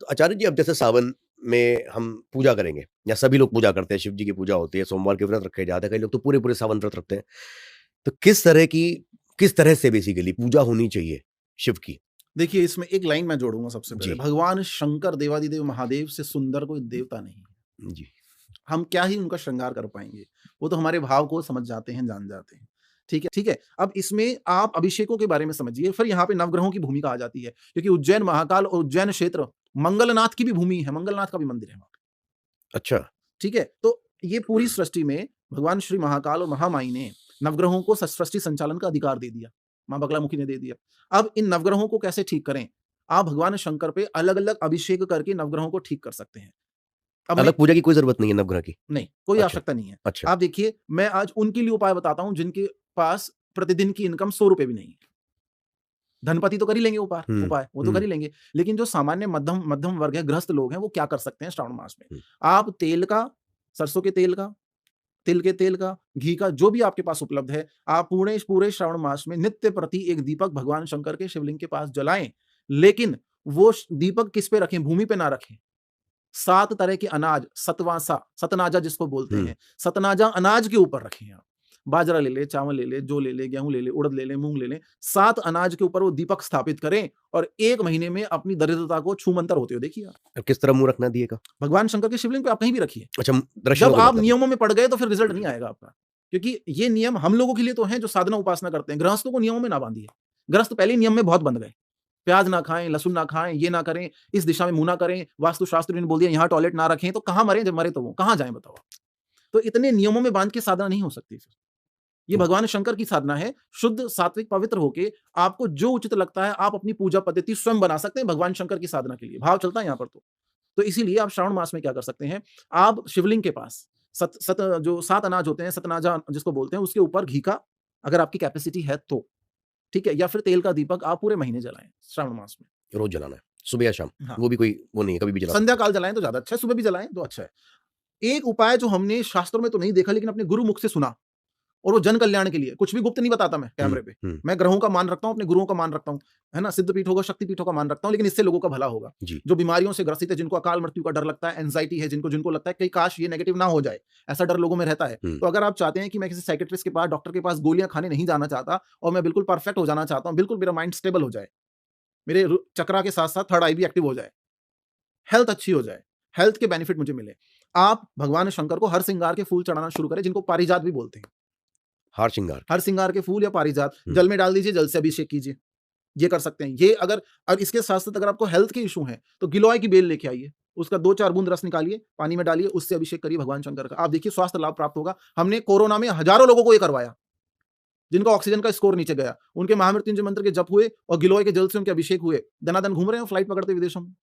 तो आचार्य जी, अब जैसे सावन में हम पूजा करेंगे या सभी लोग पूजा करते हैं, शिव जी की पूजा होती है, सोमवार के व्रत रखे जाते हैं, कई लोग तो पूरे-पूरे सावन व्रत रखते हैं। तो किस तरह से बेसिकली पूजा होनी चाहिए शिव की? देखिए, इसमें एक लाइन मैं जोड़ूँगा सबसे पहले, जी, भगवान शंकर देवादिदेव महादेव से सुंदर कोई देवता नहीं है। जी। हम क्या ही उनका श्रृंगार कर पाएँगे? वो तो हमारे भाव को समझ जाते हैं, जान जाते हैं। ठीक है, ठीक है? अब इसमें आप अभिषेकों के बारे में समझिए, फिर यहाँ पे नवग्रहों की भूमिका आ जाती है, क्योंकि उज्जैन महाकाल और उज्जैन क्षेत्र मंगलनाथ की भी भूमि है, मंगलनाथ का भी मंदिर है वहाँ पे। अच्छा। ठीक है? तो ये पूरी सृष्टि में भगवान श्री महाकाल और महामाई ने नवग्रहों को सृष्टि संचालन का अधिकार दे दिया। माँ बगलामुखी ने दे दिया। अब इन नवग्रहों को कैसे ठीक करें? आप भगवान शंकर पे अलग-अलग अभिषेक करके नवग्रहों को ठीक कर सकते हैं। अब मैं अलग पूजा की कोई ज़रूरत नहीं है नवग्रह की? नहीं, कोई अच्छा, आवश्यकता नहीं है। अच्छा। आप देखिए, मैं आज उनके लिए उपाय बताता हूँ जिनके पास प्रतिदिन की इनकम ₹100 भी नहीं है। धनपति तो कर ही लेंगे हुँ, उपाय, वो तो कर हुँ, ही लेंगे। लेकिन जो सामान्य मध्यम मध्यम वर्ग है, गृहस्थ लोग हैं, वो क्या कर सकते हैं श्रावण मास में? हुँ। आप तेल का, सरसों के तेल का, तिल के तेल का, घी का, जो भी आपके पास उपलब्ध है, आप पूरे पूरे श्रावण मास में नित्य प्रति एक दीपक भगवान शंकर के शिवलिंग के पास जलाएँ। लेकिन वो दीपक किस पे रखें? भूमि पे ना रखें। 7 तरह के अनाज, सतवासा, सतनाजा जिसको बोलते हुँ, हैं, सतनाजा अनाज के ऊपर रखें आप। बाजरा ले लें, चावल ले लें, जौ ले लें, गेहूँ ले लें, उड़द ले लें, मूँग ले लें। 7 अनाज के ऊपर वो दीपक स्थापित करें और 1 महीने में अपनी दरिद्रता को छूमंतर होते हुए देखिए आप। अब किस तरह मुँह रखना है दिए का? भगवान शंकर के शिवलिंग पे आप कहीं भी रखिए। अच्छा, दृश्यों जब के आप मतलब है। नियमों में पड़ गए तो फिर रिज़ल्ट नहीं आएगा आपका। क्योंकि ये नियम हम लोगों के लिए तो हैं जो साधना उपासना करते हैं। गृहस्थों को नियमों में ना बाँधिए। गृहस्थ पहले ही नियम में बहुत बंध गए। प्याज ना खाएँ, लहसुन ना खाएँ, ये ना करें, इस दिशा में मुँह ना करें, वास्तुशास्त्र ने बोल दिया यहाँ टॉयलेट ना रखें, तो कहाँ मरें? जब मरे तो वो, कहाँ जाएँ बताओ आप? तो इतने नियमों में बाँध के साधना नहीं हो सकती फिर। ये हुँ, भगवान शंकर की साधना है, शुद्ध, सात्विक, पवित्र होके आपको जो उचित लगता है, आप अपनी पूजा पद्धति स्वयं बना सकते हैं भगवान शंकर की साधना के लिए। भाव चलता है यहाँ पर तो। तो इसीलिए आप श्रावण मास में क्या कर सकते हैं, आप शिवलिंग के पास सत सत जो 7 अनाज होते हैं, सतनाजा जिसको बोलते हैं, उसके ऊपर घी का, अगर आपकी कैपेसिटी है तो, ठीक है? या फिर तेल का दीपक आप पूरे महीने जलाएँ श्रावण मास में। रोज़ जलाना है, सुबह या शाम? हाँ, वो भी कोई वो नहीं है, कभी भी जला सकते संध्या हैं। काल जलाएँ तो ज़्यादा अच्छा है, सुबह भी जलाएँ तो अच्छा है। एक उपाय जो हमने शास्त्रों में तो नहीं देखा लेकिन अपने गुरु मुख से सुना, और वो जन कल्याण के लिए, कुछ भी गुप्त नहीं बताता मैं हुँ, कैमरे पे। हुँ, मैं ग्रहों का मान रखता हूँ, अपने गुरुओं का मान रखता हूँ, है ना? सिद्ध पीठों का, शक्ति पीठों का मान रखता हूँ, लेकिन इससे लोगों का भला होगा। जी। जो बीमारियों से ग्रसित है, जिनको अकाल मृत्यु का डर लगता है, एंग्ज़ायटी है, जिनको जिनको लगता है कि काश ये नेगेटिव ना हो जाए, ऐसा डर लोगों में रहता है। हुँ, तो अगर आप चाहते हैं कि मैं किसी साइकियाट्रिस्ट के पास, डॉक्टर के पास गोलियाँ खाने नहीं जाना चाहता और मैं बिल्कुल परफेक्ट हो जाना चाहता हूँ, बिल्कुल मेरा माइंड स्टेबल हो जाए, मेरे चक्रा के साथ-साथ थर्ड आई भी एक्टिव हो जाए, हेल्थ अच्छी हो जाए, हेल्थ के बेनिफिट मुझे मिले। आप भगवान शंकर को हर श्रृंगार के फूल चढ़ाना शुरू करें, जिनको पारिजात भी बोलते हैं। हार श्रृंगार के। हर श्रृंगार के फूल या पारिजात हुँ, जल में डाल दीजिए, जल से अभिषेक कीजिए। ये कर सकते हैं। ये अगर और इसके साथ-साथ अगर आपको हेल्थ के इश्यू हैं, तो गिलोय की बेल लेके आइए। उसका 2-4 बूंद रस निकालिए, पानी में डालिए, उससे अभिषेक करिए भगवान शंकर का। आप देखिए स्वास्थ्य लाभ प्राप्त होगा। हमने कोरोना में हज़ारों लोगों को ये करवाया, जिनका ऑक्सीजन का स्कोर नीचे गया। उनके महामृत्युंजय मंत्र के जप हुए और गिलोय के जल से उनके अभिषेक हुए। दनादन घूम रहे हैं फ्लाइट पकड़ते विदेशों में।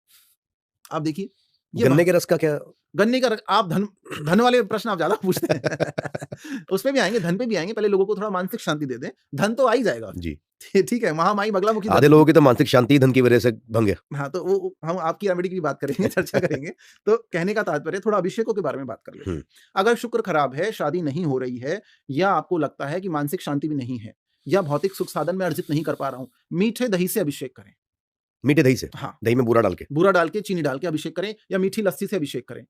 आप देखिए, ये गन्ने के रस का क्या? गन्ने का आप धन धन वाले प्रश्न आप ज़्यादा पूछते हैं। उस पे भी आएँगे, धन पे भी आएँगे, पहले लोगों को थोड़ा मानसिक शांति दे दें, धन तो आ ही जाएगा फिर। जी। ठीक है, महामाई बगलामुखी आधे धरती। लोगों की तो मानसिक शांति ही धन की वजह से भंग है। हाँ, तो वो हम आपकी रेमेडी की भी बात करेंगे, चर्चा करेंगे। तो कहने का तात्पर्य थोड़ा अभिषेकों के बारे में बात कर लेते हुँ, हैं। अगर शुक्र खराब है, शादी नहीं हो रही है या आपको लगता है कि मानसिक शांति भी नहीं है या भौतिक सुख साधन मैं अर्जित नहीं कर पा रहा हूँ, मीठे दही से अभिषेक करें। मीठे दही से? हाँ, दही में बूरा डाल के? बूरा डाल के, चीनी डाल के अभिषेक करें या मीठी लस्सी से अभिषेक करें।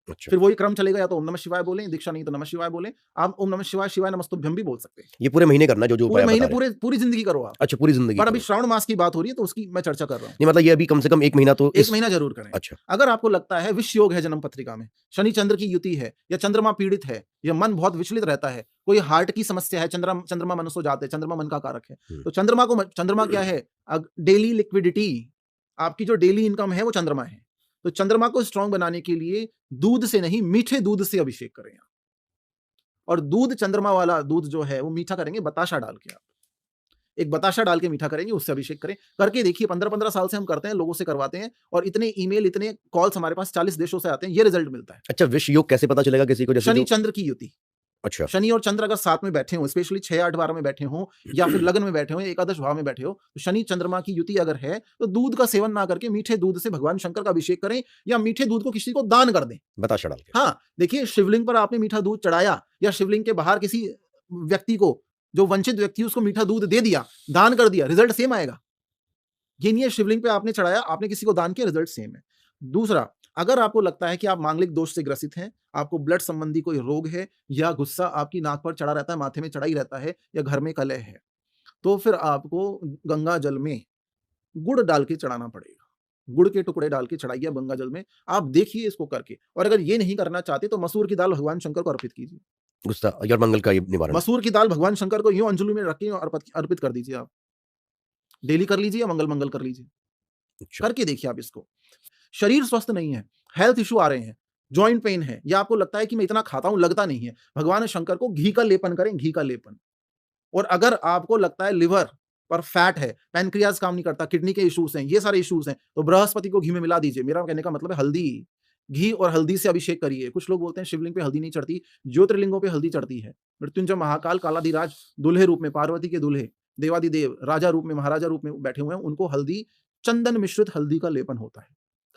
अच्छा। फिर वही क्रम चलेगा, या तो ओम नमः शिवाय बोलें, दीक्षा नहीं तो नमः शिवाय बोलें। आप ओम नमः शिवाय, शिवाय नमस्तुभ्यम भी बोल सकते हैं। ये पूरे महीने करना है जो-जो पूरे उपाय आप महीने बता रहे हैं? पूरी ज़िंदगी करो आप। अच्छा, पूरी ज़िंदगी पर अभी करो। श्रावण मास की बात हो रही है तो उसकी मैं चर्चा कर रहा हूँ। नहीं, मतलब ये अभी कम से कम 1 महीना तो 1 इस महीना ज़रूर करें। अच्छा, अगर आपको लगता है विष योग है जन्म पत्रिका में, शनि चंद्र की युति है या चंद्रमा पीड़ित है या मन बहुत विचलित रहता है, कोई हार्ट की समस्या है, चंद्रमा मनसो जात है, चंद्रमा मन का कारक है। हुँ, तो चंद्रमा क्या है? डेली लिक्विडिटी, आपकी जो डेली इनकम है वो चंद्रमा है। तो चंद्रमा को स्ट्रॉन्ग बनाने के लिए दूध से नहीं, मीठे दूध से अभिषेक करें आप। और दूध, चंद्रमा वाला दूध जो है वो मीठा करेंगे बताशा डाल के आप। एक बताशा डाल के मीठा करेंगे, उससे अभिषेक करें। करके देखिए, 15-15 साल से हम करते हैं, लोगों से करवाते हैं और इतने ईमेल, इतने कॉल्स हमारे पास 40 देशों से आते हैं, ये रिजल्ट मिलता है। अच्छा, विष योग कैसे पता चलेगा किसी को जैसे शनि जो चंद्र की युति, अच्छा, शनि और चंद्र अगर साथ में बैठे हों, स्पेशली 6, 8, 12 में बैठे हों या फिर लग्न में बैठे हों, एकादश भाव में बैठे हो, तो शनि चंद्रमा की युति अगर है, तो दूध का सेवन ना करके मीठे दूध से भगवान शंकर का अभिषेक करें या मीठे दूध को किसी को दान कर दें। बताशा डाल के। हाँ, देखिए, शिवलिंग पर आपने मीठा दूध चढ़ाया या शिवलिंग के बाहर किसी व्यक्ति को, जो वंचित व्यक्ति है, उसको मीठा दूध दे दिया, दान कर दिया, रिजल्ट सेम आएगा। ये नहीं है शिवलिंग पे आपने चढ़ाया, आपने किसी को दान किया, रिजल्ट सेम है। दूसरा, अगर आपको लगता है कि आप मांगलिक दोष से ग्रसित हैं, आपको ब्लड संबंधी कोई रोग है या गुस्सा आपकी नाक पर चढ़ा रहता है, माथे में चढ़ा ही रहता है या घर में कलह है, तो फिर आपको गंगा जल में गुड़ डाल के चढ़ाना पड़ेगा। गुड़ के टुकड़े डाल के चढ़ाइए आप गंगा जल में। आप देखिए इसको करके, और अगर ये नहीं करना चाहते तो मसूर की दाल भगवान शंकर को अर्पित कीजिए। गुस्सा और मंगल का ये निवारण। मसूर की दाल भगवान शंकर को यूँ अंजलि में रख के अर्पित कर दीजिए आप। डेली कर लीजिए या मंगल कर लीजिए। अच्छा। करके देखिए आप इसको। शरीर स्वस्थ नहीं है, हेल्थ इश्यू आ रहे हैं, जॉइंट पेन है, या आपको लगता है कि मैं इतना खाता हूँ लगता नहीं है, भगवान शंकर को घी का लेपन करें, घी का लेपन। और अगर आपको लगता है लिवर पर फैट है, पैनक्रियाज काम नहीं करता, किडनी के इश्यूज हैं, ये सारे इश्यूज हैं, तो बृहस्पति को घी में मिला दीजिए। मेरा कहने का मतलब है हल्दी, घी और हल्दी से अभिषेक करिए। कुछ लोग बोलते हैं शिवलिंग पे हल्दी नहीं चढ़ती, ज्योतिर्लिंगों पे हल्दी चढ़ती है। मृत्युंजय महाकाल कालाधिराज दूल्हे रूप में, पार्वती के दूल्हे, देवादिदेव राजा रूप में, महाराजा रूप में बैठे हुए हैं, उनको हल्दी, चंदन मिश्रित हल्दी का लेपन होता है।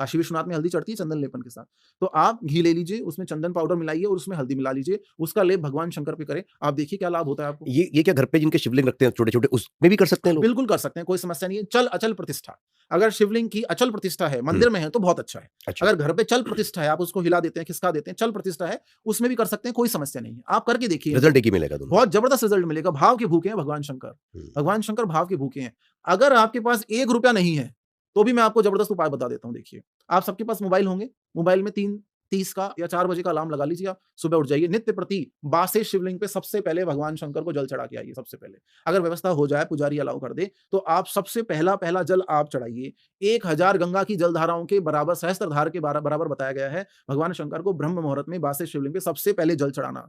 काशी विश्वनाथ में हल्दी चढ़ती है चंदन लेपन के साथ। तो आप घी ले लीजिए, उसमें चंदन पाउडर मिलाइए और उसमें हल्दी मिला लीजिए, उसका लेप भगवान शंकर पे करें। आप देखिए क्या लाभ होता है आपको। ये क्या घर पे जिनके शिवलिंग रखते हैं छोटे-छोटे, उसमें भी कर सकते हैं लोग? बिल्कुल कर सकते हैं, कोई समस्या नहीं है। चल अचल प्रतिष्ठा, अगर शिवलिंग की अचल प्रतिष्ठा है, मंदिर में है तो बहुत अच्छा है। अच्छा। अगर घर पे चल प्रतिष्ठा है, आप उसको हिला देते हैं, खिसका देते हैं, चल प्रतिष्ठा है, उसमें भी कर सकते हैं, कोई समस्या नहीं है। आप करके देखिए, रिजल्ट एक ही मिलेगा दोनों। बहुत जबरदस्त रिजल्ट मिलेगा। भाव के भूखे हैं भगवान शंकर, भगवान शंकर भाव के भूखे हैं। अगर आपके पास 1 रुपया नहीं है, तो भी मैं आपको जबरदस्त उपाय बता देता हूँ। देखिए, आप सबके पास मोबाइल होंगे, मोबाइल में 3:30 का या 4 बजे का अलार्म लगा लीजिए। आप सुबह उठ जाइए, नित्य प्रति बासे शिवलिंग पे सबसे पहले भगवान शंकर को जल चढ़ा के आइए। सबसे पहले अगर व्यवस्था हो जाए, पुजारी अलाउ कर दे, तो आप सबसे पहला जल आप चढ़ाइए। 1000 गंगा की जलधाराओं के बराबर, सहस्त्रधार के बराबर बताया गया है भगवान शंकर को ब्रह्म मुहूर्त में बासे शिवलिंग पे सबसे पहले जल चढ़ाना।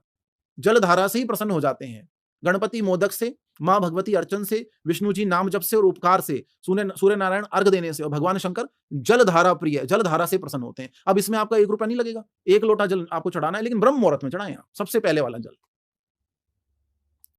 जलधारा से ही प्रसन्न हो जाते हैं। गणपति मोदक से, माँ भगवती अर्चन से, विष्णु जी नाम जप से और उपकार से, सूर्य नारायण अर्घ देने से, और भगवान शंकर जलधारा प्रिय, जलधारा से प्रसन्न होते हैं। अब इसमें आपका 1 रुपया नहीं लगेगा, 1 लोटा जल आपको चढ़ाना है, लेकिन ब्रह्म मुहूर्त में चढ़ाएं आप, सबसे पहले वाला जल।